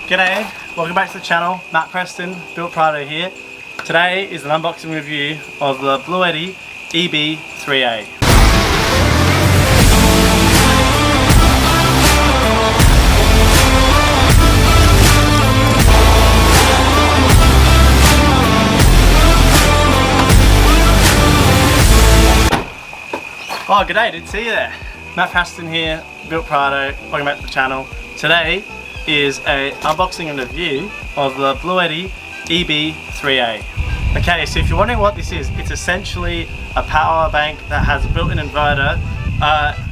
G'day, welcome back to the channel. Matt Preston, Built Prado here. Today is an unboxing review of the BLUETTI EB3A. Oh, g'day, didn't see you there. Matt Preston here, Built Prado, welcome back to the channel. Today is a unboxing and review of the BLUETTI EB3A. Okay, so if you're wondering what this is, it's essentially a power bank that has a built-in inverter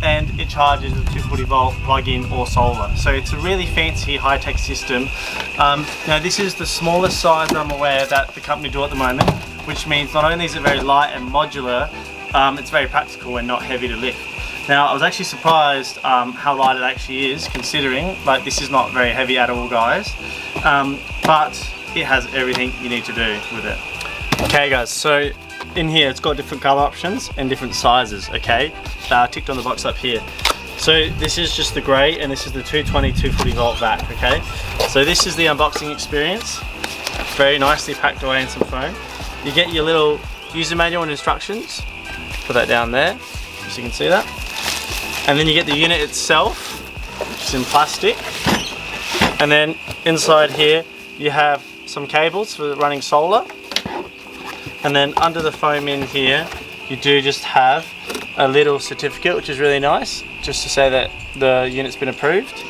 and it charges with 240 volt plug-in or solar. So it's a really fancy high-tech system. Now this is the smallest size I'm aware that the company do at the moment, which means not only is it very light and modular, it's very practical and not heavy to lift. Now I was actually surprised how light it actually is, considering like this is not very heavy at all, guys, but it has everything you need to do with it. Okay guys, so in here it's got different color options and different sizes. Okay, ticked on the box up here. So this is just the grey and this is the 240 volt vac. Okay, so this is the unboxing experience. Very nicely packed away in some foam. You get your little user manual and instructions. Put that down there so you can see that. And then you get the unit itself, which is in plastic. And then inside here you have some cables for running solar. And then under the foam in here you do just have a little certificate, which is really nice, just to say that the unit's been approved.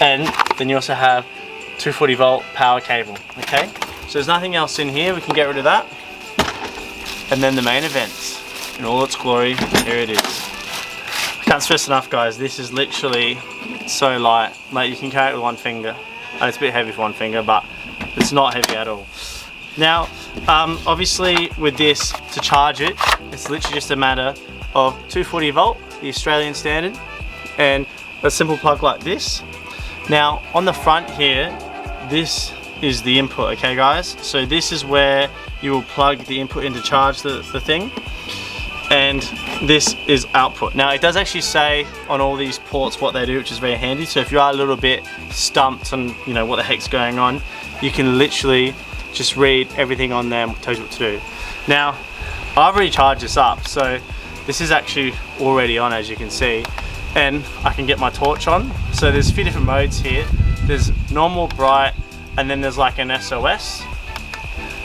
And then you also have 240 volt power cable. Okay, so there's nothing else in here, we can get rid of that. And then the main event in all its glory, here it is. I can't stress enough, guys, this is literally so light. Like, you can carry it with one finger. And it's a bit heavy for one finger, but it's not heavy at all. Now, obviously with this, to charge it, it's literally just a matter of 240 volt, the Australian standard, and a simple plug like this. Now, on the front here, this is the input, okay guys? So this is where you will plug the input in to charge the thing. And this is output. Now it does actually say on all these ports what they do, which is very handy. So if you are a little bit stumped on, you know, what the heck's going on, you can literally just read everything on there and it tells you what to do. Now I've already charged this up, so this is actually already on, as you can see, and I can get my torch on. So there's a few different modes here. There's normal, bright, and then there's like an SOS.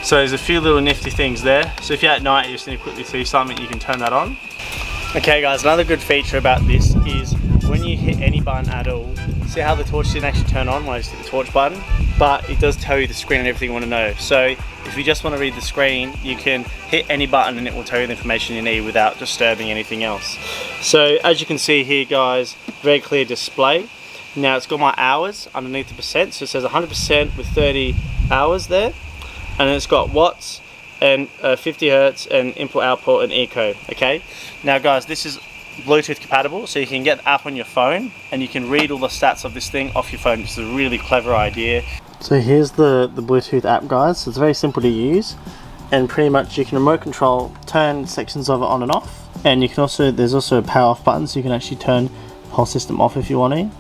So there's a few little nifty things there. So if you're at night, you just need to quickly see something, you can turn that on. Okay guys, another good feature about this is when you hit any button at all, see how the torch didn't actually turn on when I just hit the torch button? But it does tell you the screen and everything you want to know. So if you just want to read the screen, you can hit any button and it will tell you the information you need without disturbing anything else. So as you can see here, guys, very clear display. Now it's got my hours underneath the percent, so it says 100% with 30 hours there. And then it's got watts and 50 hertz and input, output, and eco. Okay, now guys, this is Bluetooth compatible, so you can get the app on your phone and you can read all the stats of this thing off your phone. It's a really clever idea. So here's the Bluetooth app, guys. So it's very simple to use, and pretty much you can remote control, turn sections of it on and off, and you can also, there's also a power off button, so you can actually turn the whole system off if you want to.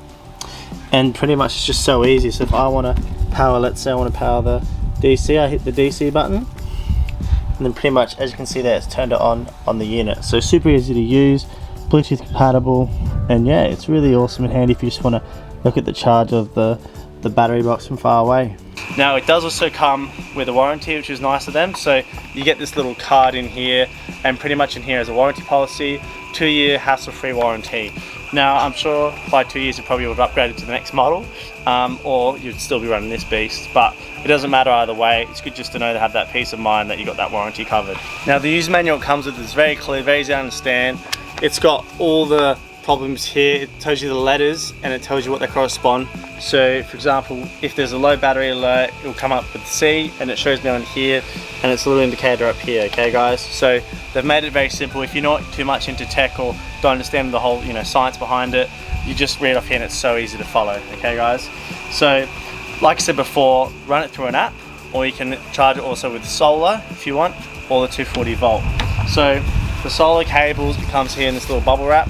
And pretty much it's just so easy. So if I want to power, let's say I want to power the DC, I hit the DC button, and then pretty much, as you can see there, it's turned it on the unit. So super easy to use, Bluetooth compatible, and yeah, it's really awesome and handy if you just want to look at the charge of the battery box from far away. Now it does also come with a warranty, which is nice of them. So you get this little card in here, and pretty much in here is a warranty policy, 2-year hassle-free warranty. Now I'm sure by 2 years you probably would have upgraded to the next model, or you'd still be running this beast, but it doesn't matter either way. It's good just to know to have that peace of mind that you got that warranty covered. Now the user manual it comes with is very clear, very easy to understand. It's got all the problems here. It tells you the letters and it tells you what they correspond. So for example, if there's a low battery alert, it will come up with C, and it shows me on here, and it's a little indicator up here. Okay guys, so they've made it very simple. If you're not too much into tech or don't understand the whole, you know, science behind it, you just read off here and it's so easy to follow. Okay guys, so like I said before, run it through an app, or you can charge it also with solar if you want, or the 240 volt. So the solar cables, it comes here in this little bubble wrap.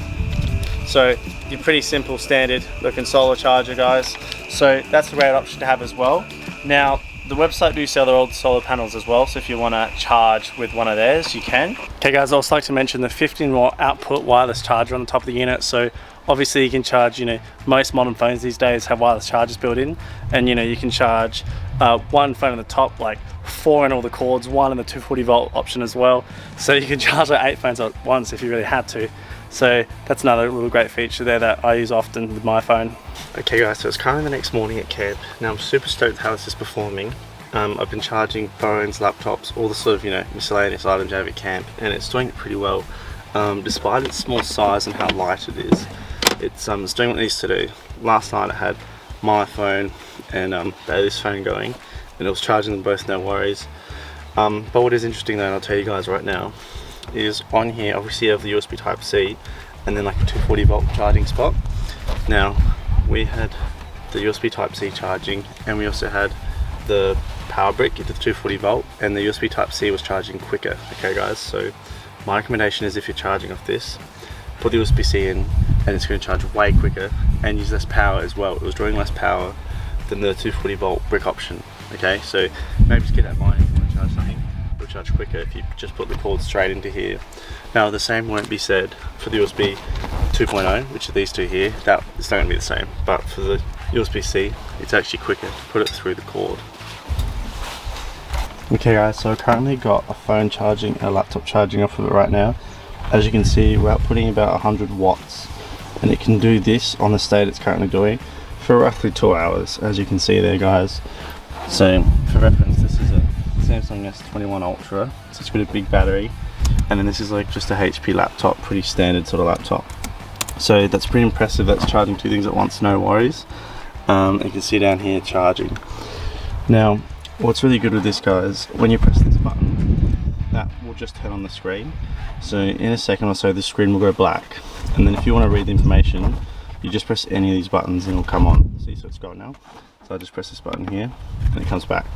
So your pretty simple standard looking solar charger, guys. So that's a great option to have as well. Now, the website do sell their old solar panels as well, so if you want to charge with one of theirs, you can. Okay guys, I'd also like to mention the 15 watt output wireless charger on the top of the unit. So obviously you can charge, most modern phones these days have wireless chargers built in, and you can charge one phone on the top, like 4 in all the cords, 1 in the 240 volt option as well. So you can charge like 8 phones at once if you really had to. So that's another little great feature there that I use often with my phone. Okay guys, so it's currently the next morning at camp. Now I'm super stoked how this is performing. I've been charging phones, laptops, all the sort of miscellaneous items you have at camp, and it's doing it pretty well. Despite its small size and how light it is, it's doing what it needs to do. Last night I had my phone and Bailey's phone going, and it was charging them both, no worries. But what is interesting though, and I'll tell you guys right now, is on here obviously you have the USB Type-C and then like a 240 volt charging spot. Now we had the USB Type-C charging, and we also had the power brick into the 240 volt, and the USB Type-C was charging quicker. Okay guys, so my recommendation is if you're charging off this, put the USB-C in and it's going to charge way quicker and use less power as well. It was drawing less power than the 240 volt brick option. Okay, so maybe just get that in mind if you want to charge something. It'll charge quicker if you just put the cord straight into here. Now the same won't be said for the USB 2.0, which are these two here. That it's not going to be the same, but for the USB-C it's actually quicker to put it through the cord. Okay guys, so I currently got a phone charging, a laptop charging off of it right now. As you can see, we're outputting about 100 watts, and it can do this on the state it's currently doing for roughly 2 hours, as you can see there guys. So for reference, this is a Samsung S21 Ultra, so it's got a big battery, and then this is like just a HP laptop, pretty standard sort of laptop. So that's pretty impressive. That's charging 2 things at once, no worries. You can see down here charging. Now what's really good with this guys, when you press this button, that will just turn on the screen. So in a second or so the screen will go black, and then if you want to read the information, you just press any of these buttons and it'll come on. See, so it's gone now. So I just press this button here and it comes back,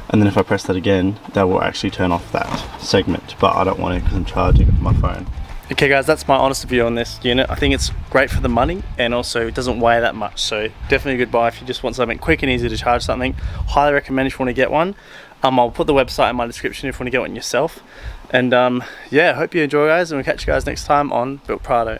and then if I press that again, that will actually turn off that segment, but I don't want to because I'm charging it with my phone. Okay guys, that's my honest review on this unit. I think it's great for the money, and also it doesn't weigh that much, so definitely a good buy if you just want something quick and easy to charge something. Highly recommend if you want to get one. I'll put the website in my description if you want to get one yourself. And yeah, hope you enjoy guys, and we'll catch you guys next time on Built Prado.